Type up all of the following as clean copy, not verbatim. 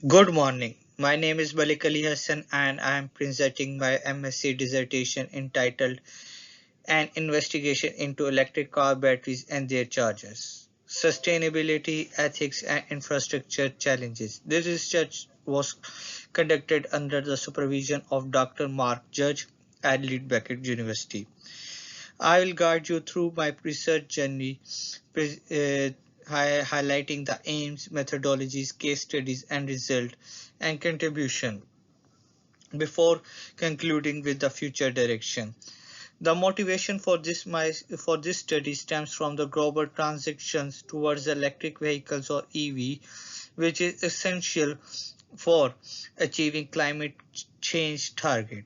Good morning. My name is Malik Ali Hassan and I am presenting my MSc dissertation entitled An Investigation into Electric Car Batteries and Their Chargers. Sustainability, Ethics and Infrastructure Challenges. This research was conducted under the supervision of Dr. Mark Judge at Lead Beckett University. I will guide you through my research journey, highlighting the aims, methodologies, case studies, and result and contribution before concluding with the future direction. The motivation for this study stems from the global transitions towards electric vehicles or EV, which is essential for achieving climate change target.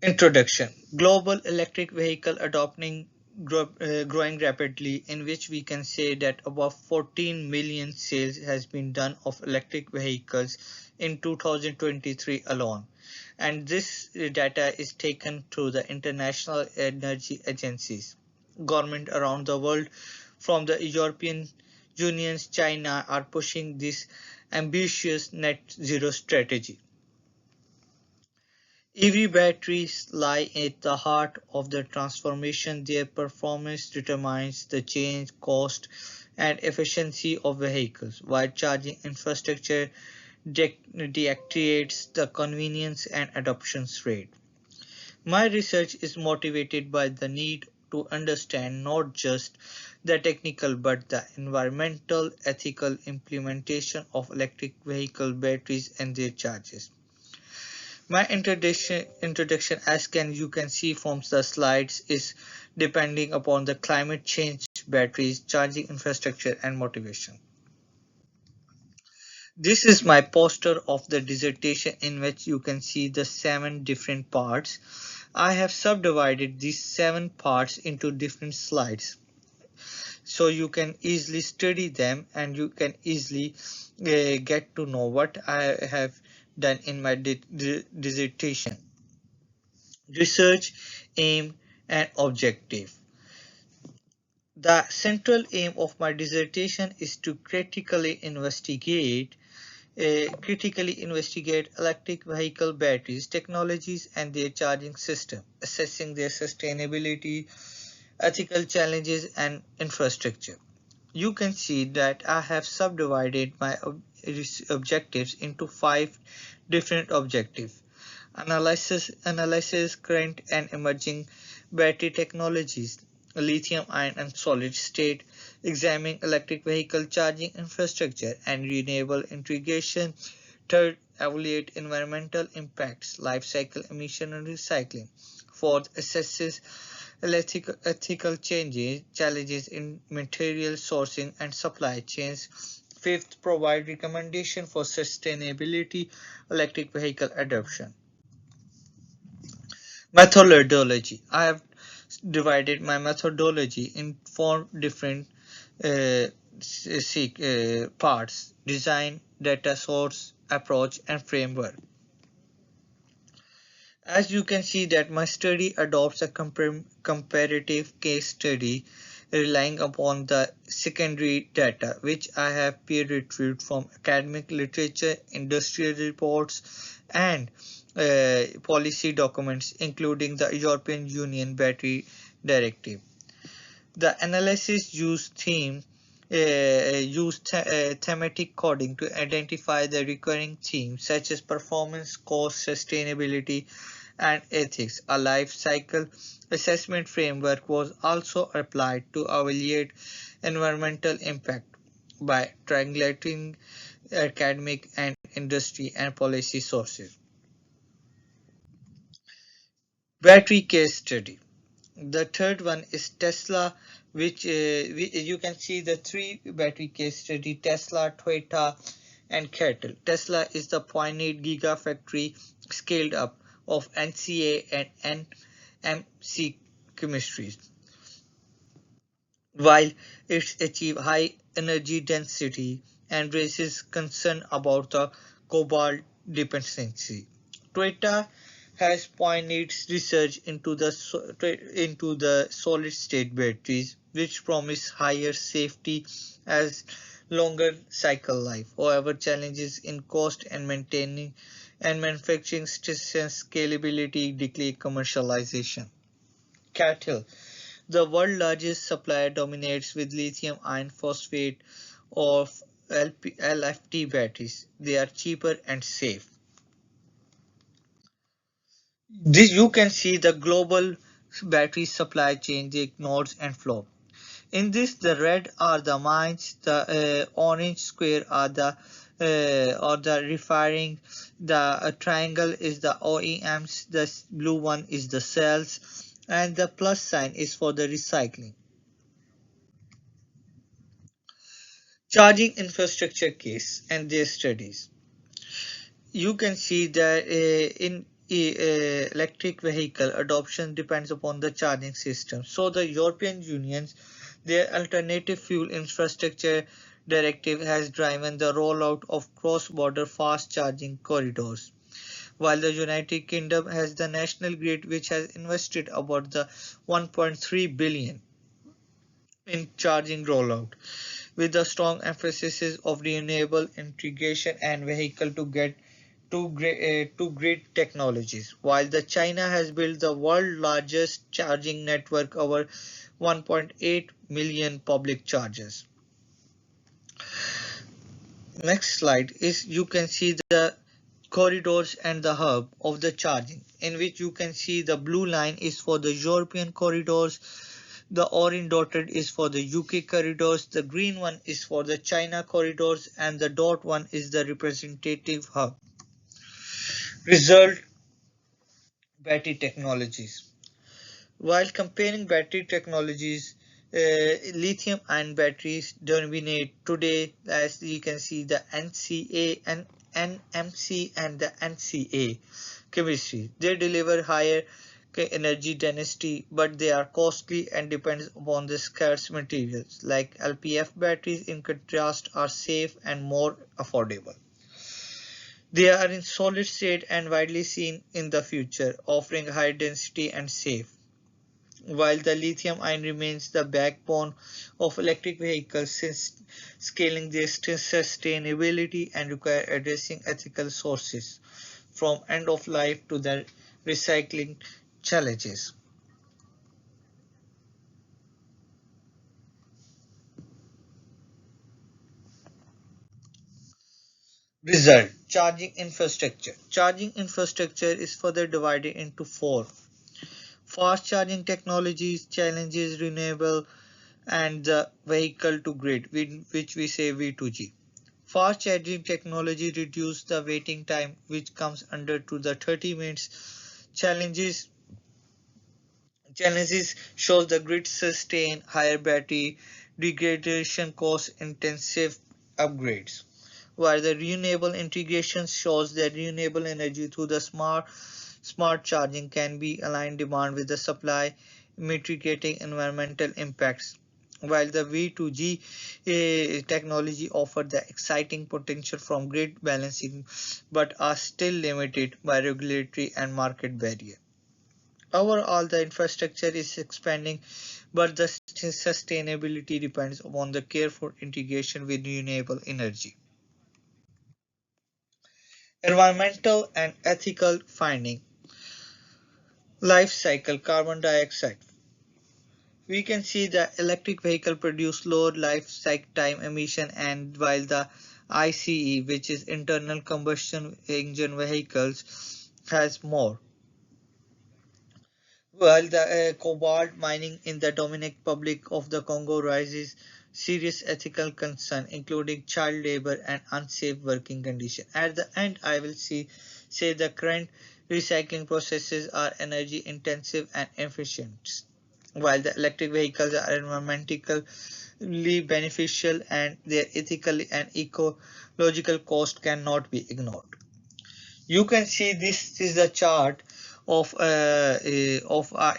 Introduction: Global electric vehicle adopting growing rapidly, in which we can say that above 14 million sales has been done of electric vehicles in 2023 alone, and this data is taken through the international energy agencies. Government around the world, from the European Union, China, are pushing this ambitious net zero strategy. EV batteries lie at the heart of the transformation. Their performance determines the change, cost, and efficiency of vehicles, while charging infrastructure dictates the convenience and adoption rate. My research is motivated by the need to understand not just the technical but the environmental, ethical implementation of electric vehicle batteries and their charges. My introduction, as you can see from the slides, is depending upon the climate change, batteries, charging infrastructure, and motivation. This is my poster of the dissertation, in which you can see the 7 different parts. I have subdivided these 7 parts into different slides, so you can easily study them and you can easily get to know what I have done in my dissertation. Research aim and objective. The central aim of my dissertation is to critically investigate electric vehicle batteries, technologies, and their charging system, assessing their sustainability, ethical challenges, and infrastructure. You can see that I have subdivided my objectives into 5 different objectives. Analysis current and emerging battery technologies, lithium-ion and solid-state, examining electric vehicle charging infrastructure and renewable integration. Third, evaluate environmental impacts, life cycle emission and recycling. Fourth, assesses ethical challenges in material sourcing and supply chains. Fifth, provide recommendation for sustainability electric vehicle adoption. Methodology. I have divided my methodology in 4 different uh, parts: design, data source, approach, and framework. As you can see that my study adopts a comparative case study relying upon the secondary data which I have peer reviewed from academic literature, industrial reports, and policy documents including the European Union Battery Directive. The analysis thematic coding to identify the recurring themes such as performance, cost, sustainability, and ethics. A life cycle assessment framework was also applied to evaluate environmental impact by triangulating academic and industry and policy sources. Battery case study. The third one is Tesla, which you can see the 3 battery case study: Tesla, Toyota, and Kettle. Tesla is the pioneered gigafactory scaled up of NCA and NMC chemistries, while it achieves high energy density and raises concern about the cobalt dependency. Toyota has pioneered research into the solid-state batteries, which promise higher safety as longer cycle life. However, challenges in cost and maintaining and manufacturing scalability decay commercialization. Cattle. The world's largest supplier dominates with lithium iron phosphate of LFT batteries. They are cheaper and safe. This you can see the global battery supply chain, the nodes and flow. In this, the red are the mines, the orange square are the or the refining, the triangle is the OEMs, the blue one is the cells, and the plus sign is for the recycling. Charging infrastructure case and their studies. You can see that in electric vehicle adoption depends upon the charging system. So the European Union's their alternative fuel infrastructure directive has driven the rollout of cross-border fast charging corridors, while the United Kingdom has the national grid which has invested about the 1.3 billion in charging rollout, with a strong emphasis of renewable integration and vehicle to get to grid technologies, while the China has built the world's largest charging network over 1.8 million public chargers. Next slide is you can see the corridors and the hub of the charging, in which you can see the blue line is for the European corridors, the orange dotted is for the UK corridors, the green one is for the China corridors, and the dot one is the representative hub. Result: battery technologies. While comparing battery technologies, lithium-ion batteries dominate today, as you can see the NCA and NMC and the NCA chemistry. They deliver higher energy density, but they are costly and depends upon the scarce materials. Like LPF batteries, in contrast, are safe and more affordable. They are in solid state and widely seen in the future, offering high density and safe. While the lithium ion remains the backbone of electric vehicles since scaling their sustainability and require addressing ethical sources from end of life to the recycling challenges. Result: charging infrastructure. Charging infrastructure is further divided into four: fast charging technologies, challenges, renewable, and the vehicle to grid, which we say V2G. Fast charging technology reduces the waiting time, which comes under to the 30 minutes. Challenges challenges shows the grid sustain higher battery degradation cost intensive upgrades, while the renewable integration shows that renewable energy through the smart charging can be aligned demand with the supply, mitigating environmental impacts. While the V2G technology offer the exciting potential from grid balancing, but are still limited by regulatory and market barrier. Overall, the infrastructure is expanding, but the sustainability depends upon the careful integration with renewable energy. Environmental and ethical finding. Life cycle carbon dioxide. We can see the electric vehicle produce lower life cycle time emission, and while the ICE, which is internal combustion engine vehicles, has more. While the cobalt mining in the Dominican Republic of the Congo raises serious ethical concern, including child labor and unsafe working conditions. At the end, I will say the current recycling processes are energy intensive and efficient, while the electric vehicles are environmentally beneficial and their ethical and ecological cost cannot be ignored. You can see this is the chart of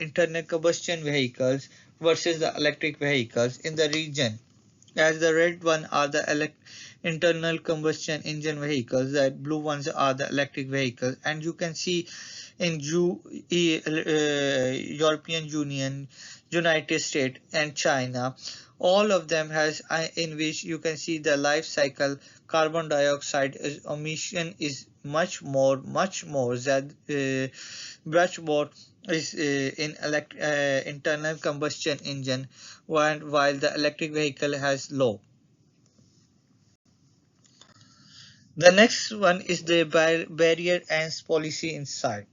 internal combustion vehicles versus the electric vehicles in the region. As the red one are the internal combustion engine vehicles, the blue ones are the electric vehicles, and you can see in European Union, United States, and China, All of them has in which you can see the life cycle. Carbon dioxide emission is much more that much more is in internal combustion engine, while the electric vehicle has low. The next one is the barrier and policy inside.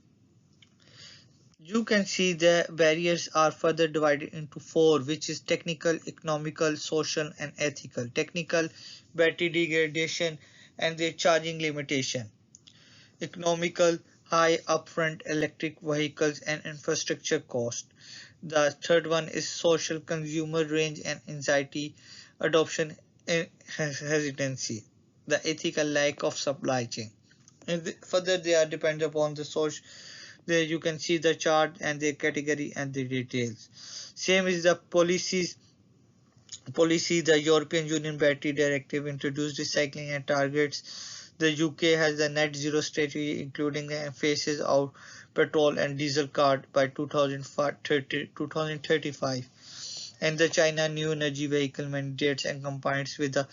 You can see the barriers are further divided into four, which is technical, economical, social, and ethical. Technical, battery degradation and their charging limitation. Economical, high upfront electric vehicles and infrastructure cost. The third one is social, consumer range and anxiety, adoption and hesitancy. The ethical, lack of supply chain. And further, they are dependent upon the social. There you can see the chart and the category and the details. Same is the policy. The European Union Battery Directive introduced recycling and targets. The UK has the net zero strategy, including the emphasis of petrol and diesel card by 2035. And the China new energy vehicle mandates and compliance with the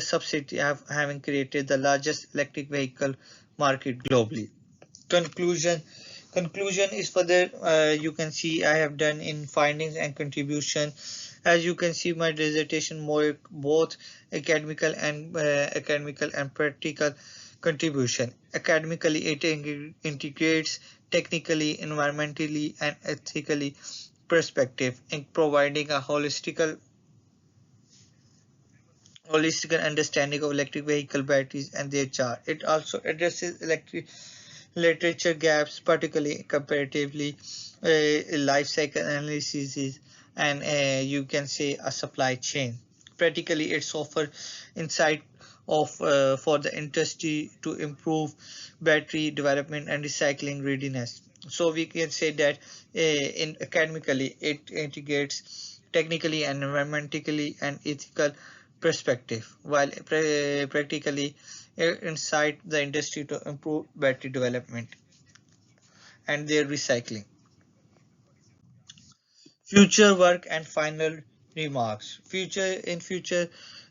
subsidy having created the largest electric vehicle market globally. Conclusion. Conclusion is further you can see I have done in findings and contribution. As you can see, my dissertation more both academical and practical contribution. Academically, it integrates technically, environmentally, and ethically perspective in providing a holistic understanding of electric vehicle batteries and their charge. It also addresses electric literature gaps, particularly comparatively life cycle analysis, and you can say a supply chain. Practically, it's offer insight of for the industry to improve battery development and recycling readiness. So we can say that in academically it integrates technically and environmentally and ethical perspective, while practically inside the industry to improve battery development and their recycling. Future work and final remarks. Future,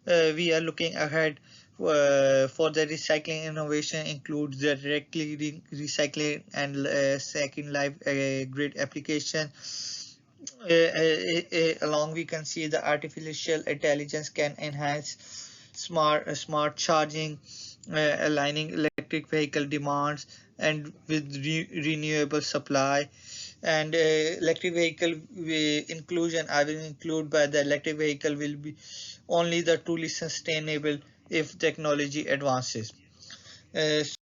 we are looking ahead for the recycling innovation includes the directly recycling and second life grid application. Along we can see the artificial intelligence can enhance smart charging, aligning electric vehicle demands and with renewable supply. And electric vehicle inclusion, I will include by the electric vehicle will be only the truly sustainable if technology advances.